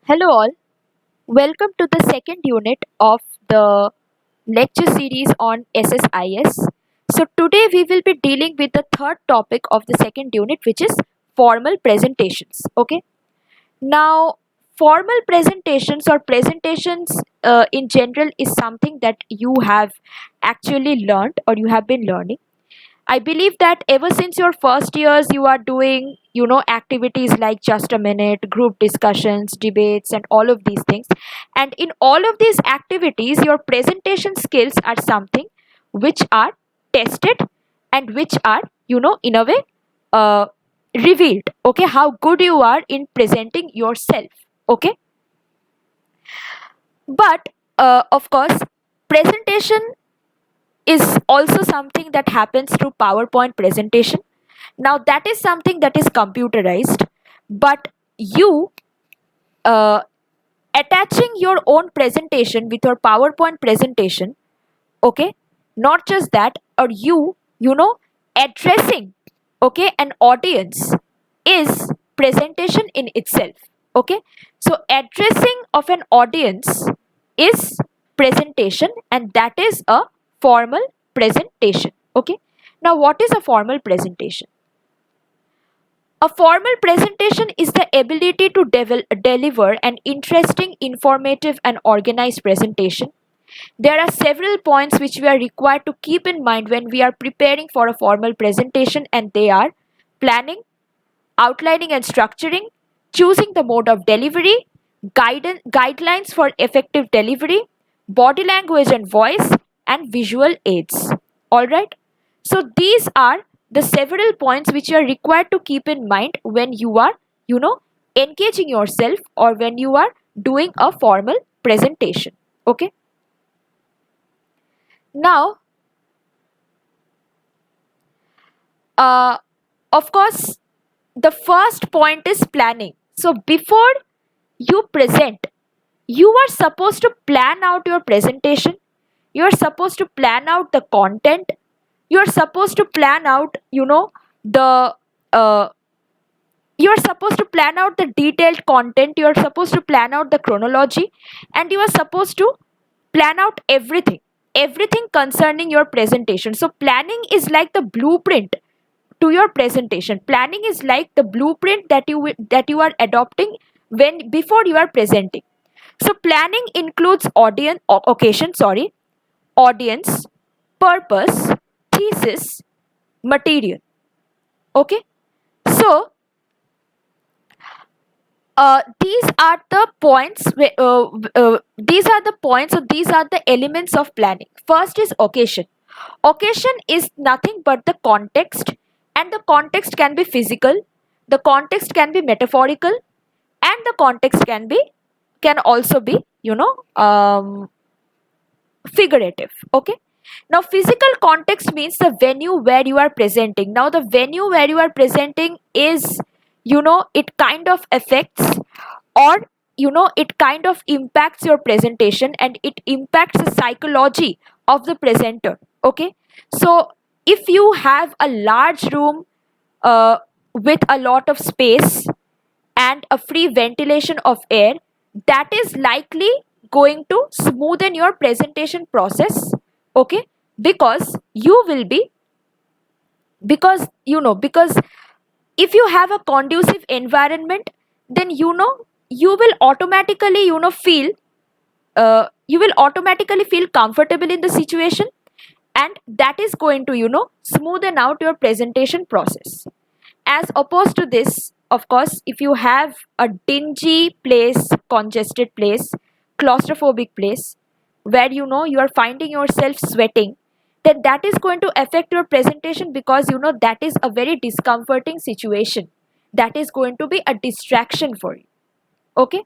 Hello, all. Welcome to the second unit of the lecture series on SSIS. So, today we will be dealing with the third topic of the second unit, which is formal presentations. Okay, now, formal presentations or presentations in general is something that you have actually learned or you have been learning. I believe that ever since your first years, you are doing, activities like just a minute, group discussions, debates, and all of these things. And in all of these activities, your presentation skills are something which are tested and which are, in a way, uh, revealed. Okay, how good you are in presenting yourself. Okay, but of course, presentation is also something that happens through PowerPoint presentation. Now that is something that is computerized, but you uh, attaching your own presentation with your PowerPoint presentation, okay, not just that, or addressing, okay, an audience is presentation in itself. Okay, so addressing of an audience is presentation, and that is a formal presentation. Okay, now what is a formal presentation? A formal presentation is the ability to deliver an interesting, informative, and organized presentation. There are several points which we are required to keep in mind when we are preparing for a formal presentation, and they are planning, outlining and structuring, choosing the mode of delivery, guidelines for effective delivery, body language and voice, and visual aids. All right. So these are the several points which you are required to keep in mind when you are, engaging yourself or when you are doing a formal presentation. Okay. Now, uh, of course, the first point is planning. So before you present, you are supposed to plan out your presentation. You are supposed to plan out the content. You are supposed to plan out, the uh, you are supposed to plan out the detailed content. You are supposed to plan out the chronology, and you are supposed to plan out everything concerning your presentation. So planning is like the blueprint to your presentation. Planning is like the blueprint that you are adopting when before you are presenting. So planning includes audience, purpose, thesis, material. Okay, so these are the points these are the points, or these are the elements of planning. First is occasion. Occasion is nothing but the context, and the context can be physical, the context can be metaphorical, and the context can also be figurative. Okay, now physical context means the venue where you are presenting. Now the venue where you are presenting is, it kind of affects, or it kind of impacts your presentation, and it impacts the psychology of the presenter. Okay, so if you have a large room uh, with a lot of space and a free ventilation of air, that is likely going to smoothen your presentation process. Okay, because you will be because if you have a conducive environment, then you will automatically feel you will automatically feel comfortable in the situation, and that is going to smoothen out your presentation process. As opposed to this, of course, if you have a dingy place, congested place, claustrophobic place, where you are finding yourself sweating, then that is going to affect your presentation, because that is a very discomforting situation. That is going to be a distraction for you. Okay,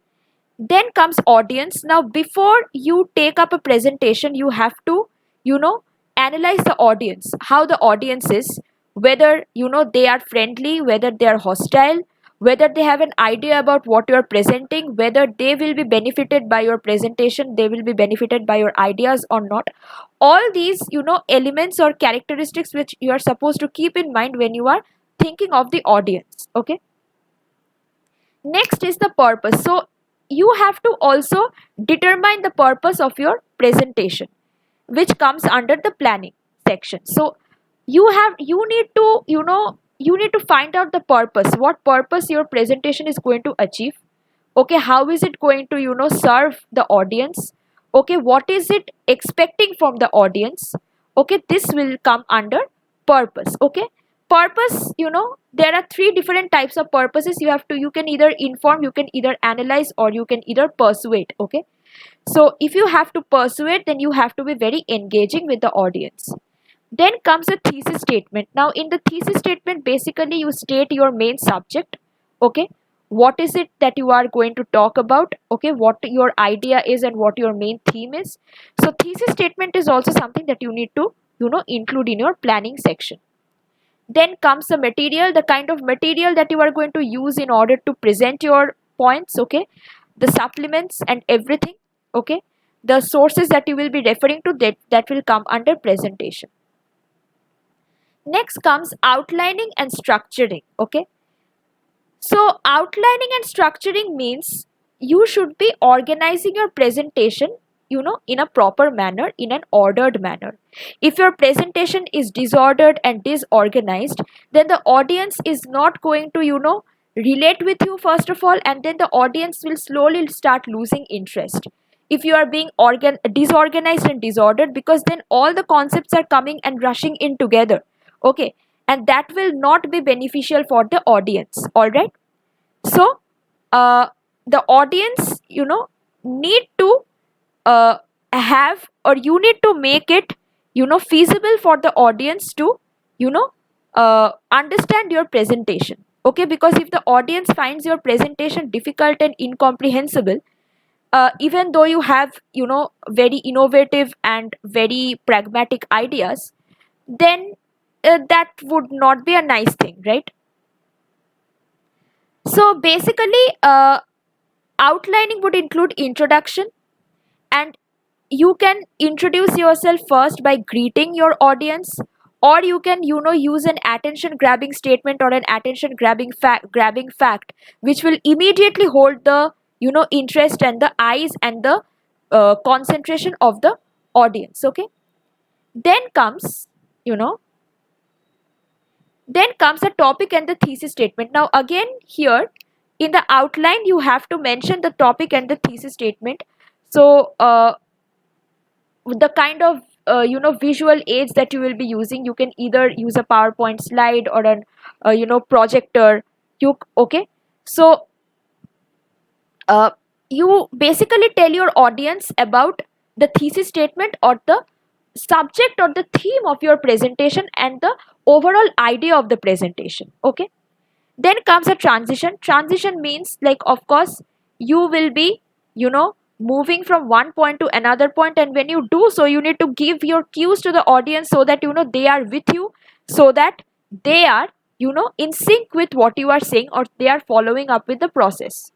then comes audience. Now before you take up a presentation, you have to you know analyze the audience, how the audience is, whether they are friendly, whether they are hostile, whether they have an idea about what you are presenting, whether they will be benefited by your presentation, they will be benefited by your ideas or not. All these elements or characteristics which you are supposed to keep in mind when you are thinking of the audience. Okay, next is the purpose. So you have to also determine the purpose of your presentation, which comes under the planning section. So you need to, you need to find out the purpose, what purpose your presentation is going to achieve. Okay, how is it going to, serve the audience? Okay, what is it expecting from the audience? Okay, this will come under purpose. Okay, purpose, there are three different types of purposes. You can either inform, you can either analyze, or you can either persuade. Okay, so if you have to persuade, then you have to be very engaging with the audience. Then comes a thesis statement. Now in the thesis statement, basically you state your main subject. Okay, what is it that you are going to talk about? Okay, what your idea is and what your main theme is. So thesis statement is also something that you need to, include in your planning section. Then comes the material, the kind of material that you are going to use in order to present your points. Okay, the supplements and everything. Okay, the sources that you will be referring to, that will come under presentation. Next comes outlining and structuring. Okay, so outlining and structuring means you should be organizing your presentation, in a proper manner, in an ordered manner. If your presentation is disordered and disorganized, then the audience is not going to, relate with you first of all, and then the audience will slowly start losing interest. If you are being disorganized and disordered, because then all the concepts are coming and rushing in together. Okay, and that will not be beneficial for the audience. All right, so the audience, need to have, or you need to make it, feasible for the audience to, understand your presentation. Okay, because if the audience finds your presentation difficult and incomprehensible, even though you have, very innovative and very pragmatic ideas, then that would not be a nice thing, right? So basically, outlining would include introduction, and you can introduce yourself first by greeting your audience, or you can, use an attention grabbing statement or an attention grabbing fact, which will immediately hold the, interest and the eyes and the concentration of the audience. Okay, then comes, then comes the topic and the thesis statement. Now again, here in the outline you have to mention the topic and the thesis statement. So the kind of, visual aids that you will be using, you can either use a PowerPoint slide or an, projector. Okay, so you basically tell your audience about the thesis statement, or the subject or the theme of your presentation, and the overall idea of the presentation. Okay, then comes a transition. Transition means, like, of course, you will be, moving from one point to another point, and when you do so, you need to give your cues to the audience, so that, they are with you, so that they are, in sync with what you are saying, or they are following up with the process.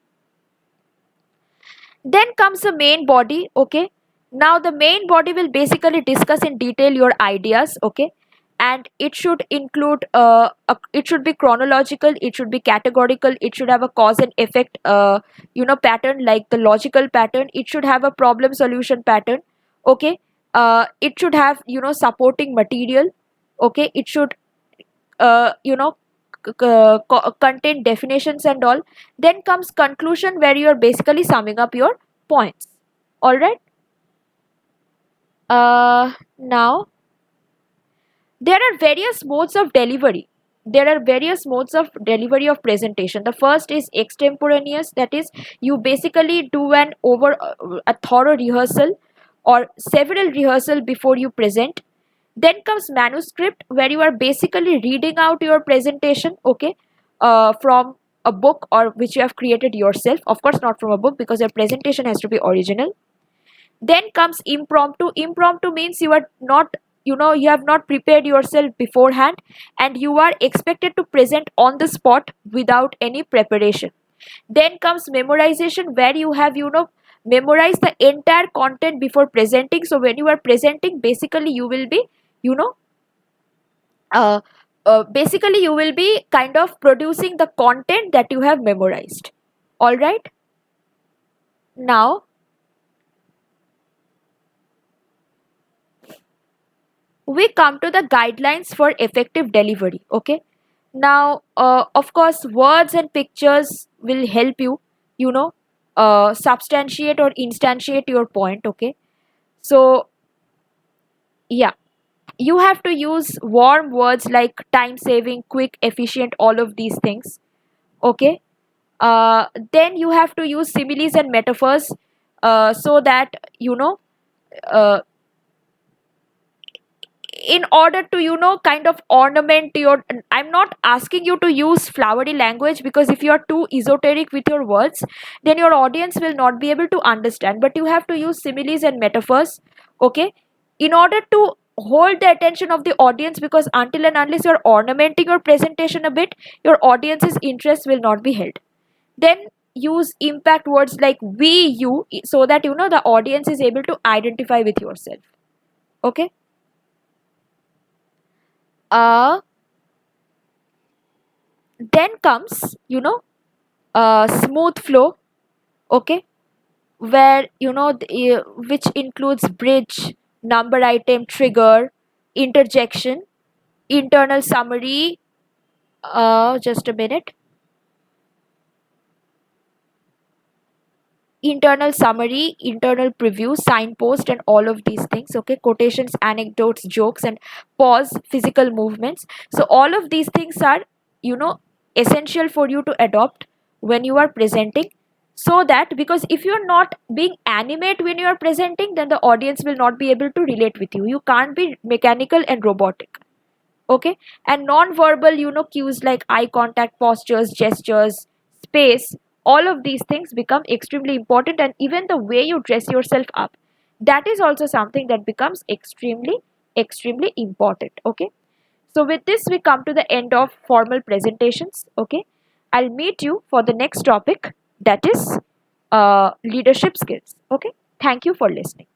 Then comes the main body. Okay, now the main body will basically discuss in detail your ideas. Okay, and it should include, it should be chronological, it should be categorical, it should have a cause and effect, pattern, like the logical pattern. It should have a problem solution pattern. Okay, it should have, supporting material. Okay, it should, contain definitions and all. Then comes conclusion, where you are basically summing up your points. All right, now there are various modes of delivery. There are various modes of delivery of presentation. The first is extemporaneous, that is, you basically do a thorough rehearsal or several rehearsal before you present. Then comes manuscript, where you are basically reading out your presentation. Okay, from a book, or which you have created yourself. Of course, not from a book, because your presentation has to be original. Then comes impromptu. Impromptu means you are not, you have not prepared yourself beforehand, and you are expected to present on the spot without any preparation. Then comes memorization, where you have, memorized the entire content before presenting. So when you are presenting, basically you will be, you know basically you will be kind of producing the content that you have memorized. All right, Now we come to the guidelines for effective delivery. Okay, now of course words and pictures will help you, you know, substantiate or instantiate your point. Okay, so yeah, you have to use warm words like time saving, quick, efficient, all of these things. Okay, then you have to use similes and metaphors, so that you know, uh, in order to, you know, kind of ornament your, I'm not asking you to use flowery language, because if you are too esoteric with your words, then your audience will not be able to understand, but you have to use similes and metaphors. Okay, in order to hold the attention of the audience, because until and unless you're ornamenting your presentation a bit, your audience's interest will not be held. Then use impact words like we, you, so that you know the audience is able to identify with yourself. Okay, uh then comes, you know, smooth flow. Okay, where you know which includes bridge, number item, trigger, interjection, internal summary, just a minute, internal summary, internal preview, signpost, and all of these things. Okay, quotations, anecdotes, jokes, and pause, physical movements. So all of these things are, you know, essential for you to adopt when you are presenting. So that, because if you're not being animate when you are presenting, then the audience will not be able to relate with you. You can't be mechanical and robotic. Okay, and non-verbal, you know, cues like eye contact, postures, gestures, space, all of these things become extremely important, and even the way you dress yourself up, that is also something that becomes extremely important. Okay, so with this we come to the end of formal presentations. Okay, I'll meet you for the next topic, that is leadership skills. Okay, thank you for listening.